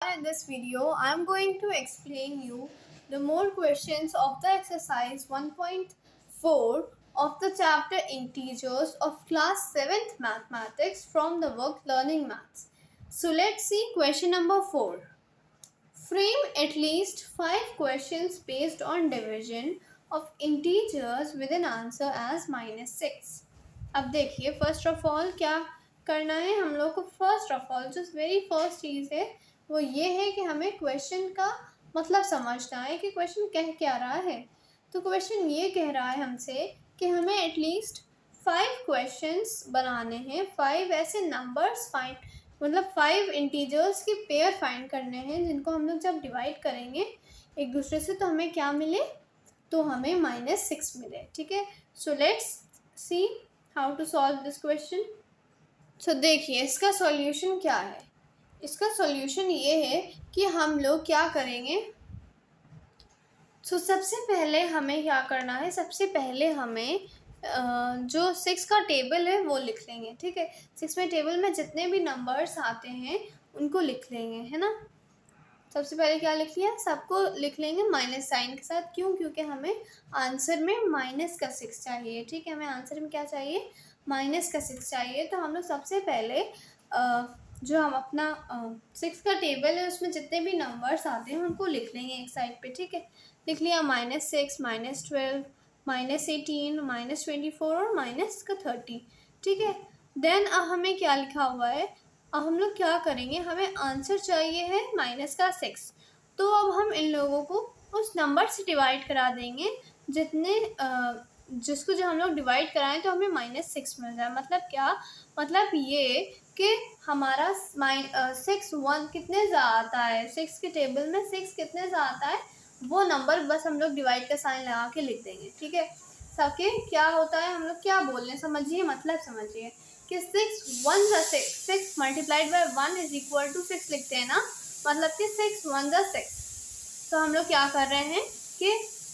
In this video, I am going to explain you the more questions of the exercise 1.4 of the chapter Integers of class 7th Mathematics from the book Learning Maths. So let's see question number 4. Frame at least 5 questions based on division of integers with an answer as -6. अब देखिए first of all क्या करना है हम लोग को। First of all जो very first चीज़ है वो ये है कि हमें क्वेश्चन का मतलब समझना है कि क्वेश्चन कह क्या रहा है। तो क्वेश्चन ये कह रहा है हमसे कि हमें एटलीस्ट 5 क्वेश्चंस बनाने हैं, 5 ऐसे नंबर्स फाइंड मतलब 5 इंटीजर्स के पेयर फाइंड करने हैं जिनको हम लोग जब डिवाइड करेंगे एक दूसरे से तो हमें क्या मिले, तो हमें -6 मिले। ठीक है, so let's see how to solve this question. So देखिए इसका सॉल्यूशन क्या है। इसका सॉल्यूशन ये है कि हम लोग क्या करेंगे। सबसे पहले हमें क्या करना है, सबसे पहले हमें जो 6 का टेबल है वो लिख लेंगे। ठीक है, 6 में टेबल में जितने भी नंबर्स आते हैं उनको लिख लेंगे, है ना। सबसे पहले क्या लिख लिया, सबको लिख लेंगे माइनस साइन के साथ। क्यों? क्योंकि हमें आंसर में -6 चाहिए। ठीक है, हमें आंसर में क्या चाहिए, -6 चाहिए। तो हम लोग सबसे पहले जो हम अपना 6 का टेबल है उसमें जितने भी नंबर्स आते हैं उनको लिख लेंगे एक साइड पे। ठीक है, लिख लिया -6, -12, -18, -24 और -30। ठीक है, देन अब हमें क्या लिखा हुआ है, अब हम लोग क्या करेंगे, हमें आंसर चाहिए है -6। तो अब हम इन लोगों को उस नंबर से डिवाइड करा देंगे जितने जिसको जो हम लोग डिवाइड कराएं तो हमें -6 मिल जाए। मतलब क्या, मतलब ये कि हमारा 6 1 कितने ज़्यादा आता है, 6 के टेबल में 6 कितने ज़्यादा आता है वो नंबर बस हम लोग डिवाइड का साइन लगा के लिख देंगे। ठीक है, सबके क्या होता है, हम लोग क्या बोल रहे हैं समझिए, मतलब समझिए कि 6 1 ज़ा 6 multiplied by 1 is equal to 6 लिखते हैं ना, मतलब कि 6 1 ज़ा 6। तो हम लोग क्या कर रहे हैं कि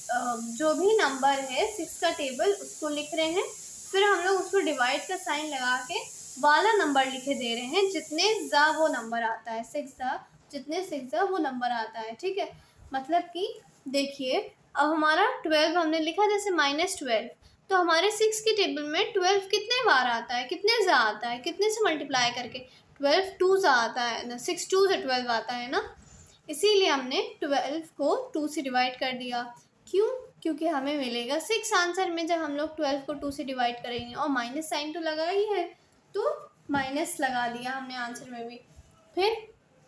जो भी नंबर है 6 का टेबल उसको लिख रहे हैं, फिर हम लोग उसको डिवाइड का साइन लगा के वाला नंबर लिखे दे रहे हैं जितने ज़ा वो नंबर आता है, 6 ज़ा जितने 6 ज़ा वो नंबर आता है। ठीक है, मतलब कि देखिए अब हमारा 12 हमने लिखा जैसे -12, तो हमारे 6 के टेबल में 12 कितने बार आता है, कितने ज़ा आता है, कितने से मल्टीप्लाई करके 12 2 ज़ा आता है ना, 6 2 से 12 आता है ना, इसीलिए हमने 12 को 2 से डिवाइड कर दिया। क्यों? क्योंकि हमें मिलेगा 6 आंसर में जब हम लोग 12 को 2 से डिवाइड करेंगे, और माइनस साइन तो लगा ही है तो माइनस लगा दिया हमने आंसर में भी। फिर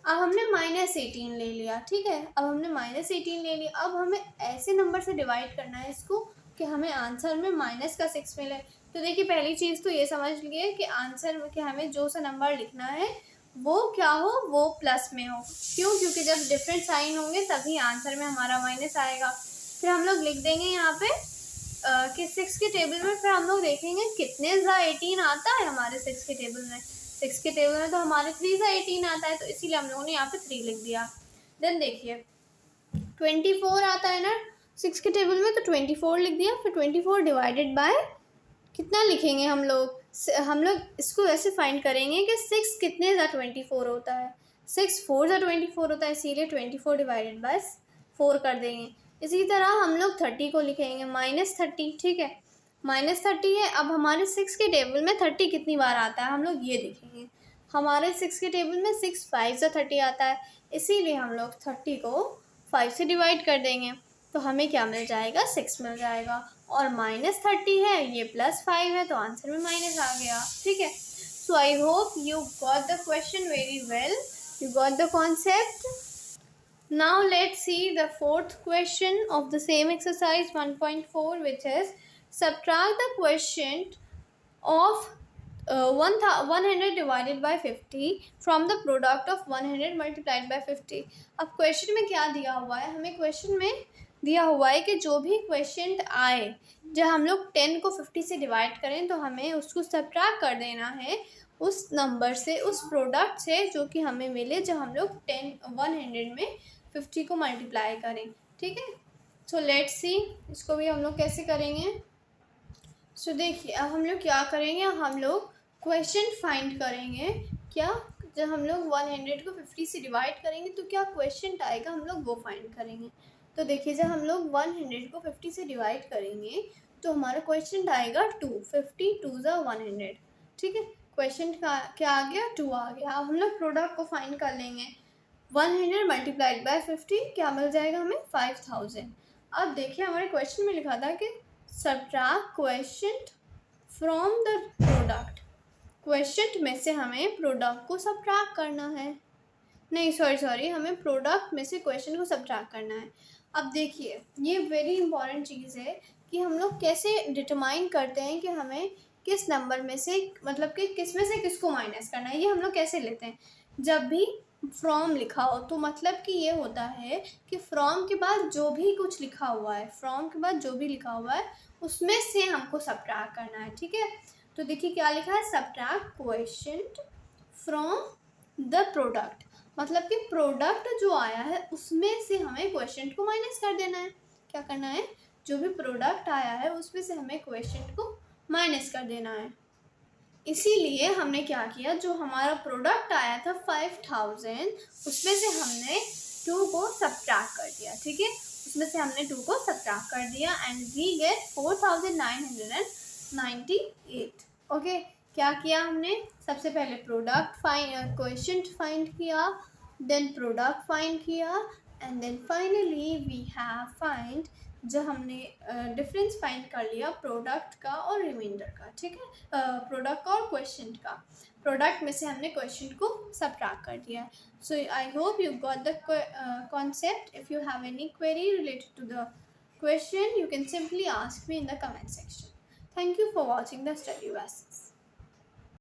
अब हमने -18 ले लिया। ठीक है, अब हमने -18 ले लिया। अब हमें ऐसे नंबर से डिवाइड करना है इसको कि हमें आंसर में -6 मिले। तो देखिए पहली चीज़ तो ये समझ लिए कि आंसर में कि हमें जो सा नंबर लिखना है वो क्या हो, वो प्लस में हो। क्यों? क्योंकि जब डिफरेंट साइन होंगे तभी आंसर में हमारा माइनस आएगा। फिर हम लोग लिख देंगे यहाँ पे कि 6 के टेबल में, फिर हम लोग देखेंगे कितने ज़ा 18 आता है हमारे 6 के टेबल में। 6 के टेबल में तो हमारे 3 ज़ा 18 आता है, तो इसीलिए हम लोगों ने यहाँ पे 3 लिख दिया। देन देखिए 24 आता है ना 6 के टेबल में, तो 24 लिख दिया। फिर 24 डिवाइडेड बाय कितना लिखेंगे हम लोग इसको ऐसे फाइंड करेंगे कि 6 कितने ज़ा 24 होता है, 6 4 ज़ा 24 होता है, इसीलिए 24 डिवाइडेड बाय 4 कर देंगे। इसी तरह हम लोग 30 को लिखेंगे -30। ठीक है, -30 है। अब हमारे 6 के टेबल में 30 कितनी बार आता है हम लोग ये देखेंगे। हमारे 6 के टेबल में 6 5 ज़ा 30 आता है, इसीलिए हम लोग 30 को 5 से डिवाइड कर देंगे, तो हमें क्या मिल जाएगा, 6 मिल जाएगा। और -30 है, ये +5 है, तो आंसर में माइनस आ गया। ठीक है, so I hope you got the question very well, you got the concept. Now let's see the fourth question of the same exercise 1.4, which is subtract the quotient of 100 divided by 50 from the product of 100 multiplied by 50। अब question में क्या दिया हुआ है, हमें question में दिया हुआ है कि जो भी क्वेश्चन आए जब हम लोग 10 को 50 से डिवाइड करें तो हमें उसको सब्ट्रैक्ट कर देना है उस नंबर से, उस प्रोडक्ट से जो कि हमें मिले जब हम लोग 100 में 50 को मल्टीप्लाई करें। ठीक है, सो लेट्स सी इसको भी हम लोग कैसे करेंगे। सो देखिए अब हम लोग क्या करेंगे, हम लोग क्वेश्चन फाइंड करेंगे। क्या जब हम लोग 100 को 50 से डिवाइड करेंगे तो क्या क्वेश्चन आएगा, हम लोग वो फाइंड करेंगे। तो देखिए जब हम लोग 100 को 50 से डिवाइड करेंगे तो हमारा क्वेश्चन आएगा 2, 50 2 ज़ा 100, ठीक है। क्वेश्चन का क्या आ गया, 2 आ गया। अब हम लोग प्रोडक्ट को फाइंड कर लेंगे। 100 मल्टीप्लाइड बाय 50 क्या मिल जाएगा हमें, 5000। अब देखिए हमारे क्वेश्चन में लिखा था कि subtract quotient from the product. Quotient में से हमें प्रोडक्ट को सब्ट्रैक्ट करना है, नहीं सॉरी हमें प्रोडक्ट में से क्वेश्चन को सब्ट्रैक्ट करना है। अब देखिए ये वेरी इंपॉर्टेंट चीज़ है कि हम लोग कैसे डिटरमाइन करते हैं कि हमें किस नंबर में से, मतलब कि किस में से किसको माइनस करना है। ये हम लोग कैसे लेते हैं, जब भी फ्रॉम लिखा हो तो मतलब कि ये होता है कि फ्रॉम के बाद जो भी कुछ लिखा हुआ है, फ्रॉम के बाद जो भी लिखा हुआ है उसमें से हमको सब्ट्रैक्ट करना है, ठीक है। तो देखिए क्या लिखा है, subtract quotient from the product, मतलब कि प्रोडक्ट जो आया है उसमें से हमें क्वोशिएंट को माइनस कर देना है। क्या करना है, जो भी प्रोडक्ट आया है उसमें से हमें क्वोशिएंट को माइनस कर देना है। इसीलिए हमने क्या किया, जो हमारा प्रोडक्ट आया था 5000 उसमें से हमने 2 को सब्ट्रैक्ट कर दिया, ठीक है। उसमें से हमने 2 को सब्ट्रैक्ट कर दिया एंड वी गेट 4998। ओके, क्या किया हमने, सबसे पहले प्रोडक्ट क्वोशिएंट फाइंड किया, देन प्रोडक्ट फाइंड किया and then finally we have find, जो हमने डिफरेंस फाइंड कर लिया प्रोडक्ट का और रिमाइंडर का, ठीक है। प्रोडक्ट का और क्वोशिएंट का। प्रोडक्ट में से हमने क्वोशिएंट को सब्ट्रैक्ट कर दिया। So I hope you got the concept. If you have any query related to the question, you can simply ask me in the comment section. Thank you for watching the study classes.